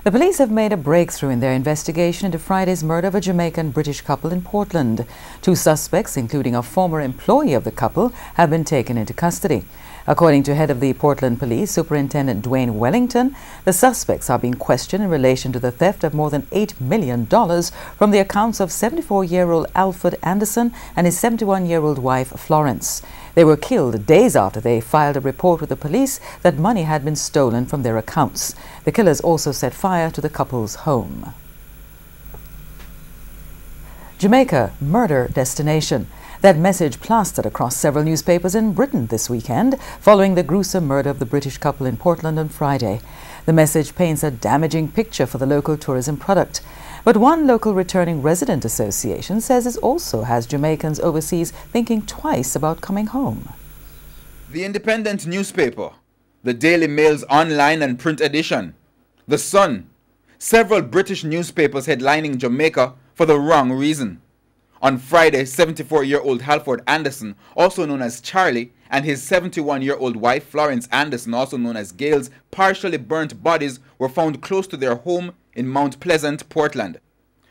The police have made a breakthrough in their investigation into Friday's murder of a Jamaican-British couple in Portland. Two suspects, including a former employee of the couple, have been taken into custody. According to head of the Portland Police, Superintendent Dwayne Wellington, the suspects are being questioned in relation to the theft of more than $8 million from the accounts of 74-year-old Alfred Anderson and his 71-year-old wife, Florence. They were killed days after they filed a report with the police that money had been stolen from their accounts. The killers also set fire to the couple's home. Jamaica, murder destination. That message plastered across several newspapers in Britain this weekend following the gruesome murder of the British couple in Portland on Friday. The message paints a damaging picture for the local tourism product. But one local returning resident association says it also has Jamaicans overseas thinking twice about coming home. The Independent newspaper, the Daily Mail's online and print edition, The Sun, several British newspapers headlining Jamaica for the wrong reason. On Friday, 74-year-old Halford Anderson, also known as Charlie, and his 71-year-old wife Florence Anderson, also known as Gail's, partially burnt bodies were found close to their home in Mount Pleasant, Portland.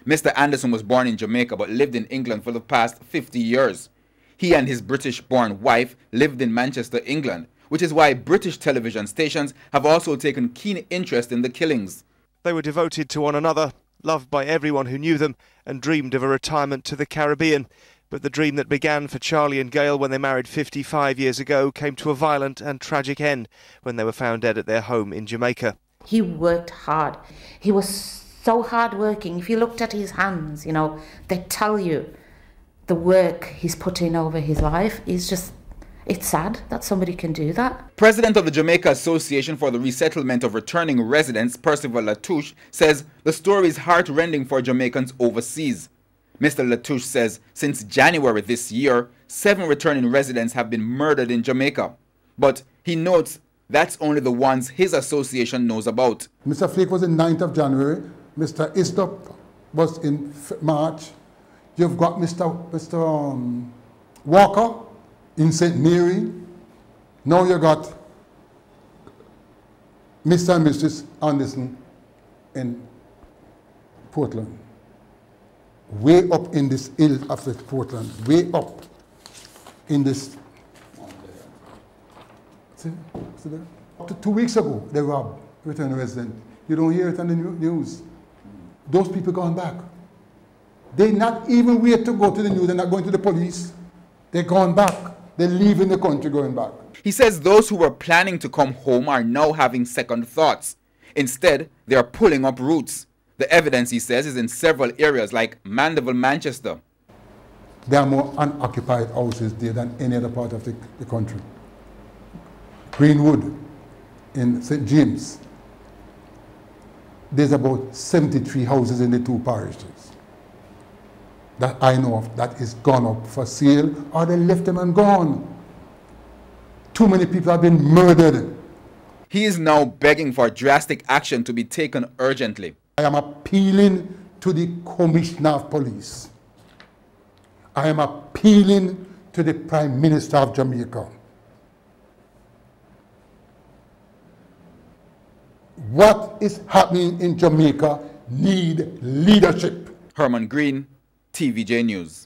Mr. Anderson was born in Jamaica but lived in England for the past 50 years. He and his British-born wife lived in Manchester, England, which is why British television stations have also taken keen interest in the killings. They were devoted to one another, loved by everyone who knew them, and dreamed of a retirement to the Caribbean. But the dream that began for Charlie and Gail when they married 55 years ago came to a violent and tragic end when they were found dead at their home in Jamaica. He worked hard. He was so hard-working. If you looked at his hands, they tell you the work he's put in over his life is just... It's sad that somebody can do that. President of the Jamaica Association for the Resettlement of Returning Residents, Percival Latouche, says the story is heart-rending for Jamaicans overseas. Mr. Latouche says since January this year, 7 returning residents have been murdered in Jamaica. But he notes that's only the ones his association knows about. Mr. Flake was in 9th of January. Mr. Istop was in March. You've got Mr. Walker in St. Mary. Now you got Mr. and Mrs. Anderson in Portland. Way up in this hill of the Portland, way up in this. See there? Up to 2 weeks ago, they robbed a returning resident. You don't hear it on the news. Those people gone back. They not even wait to go to the news. They're not going to the police. They're gone back. They're leaving the country going back. He says those who were planning to come home are now having second thoughts. Instead, they are pulling up roots. The evidence, he says, is in several areas like Mandeville, Manchester. There are more unoccupied houses there than any other part of the country. Greenwood in St. James. There's about 73 houses in the 2 parishes that I know of that is gone up for sale, or they left them and gone. Too many people have been murdered. He is now begging for drastic action to be taken urgently. I am appealing to the Commissioner of Police. I am appealing to the Prime Minister of Jamaica. What is happening in Jamaica needs leadership. Herman Green, TVJ News.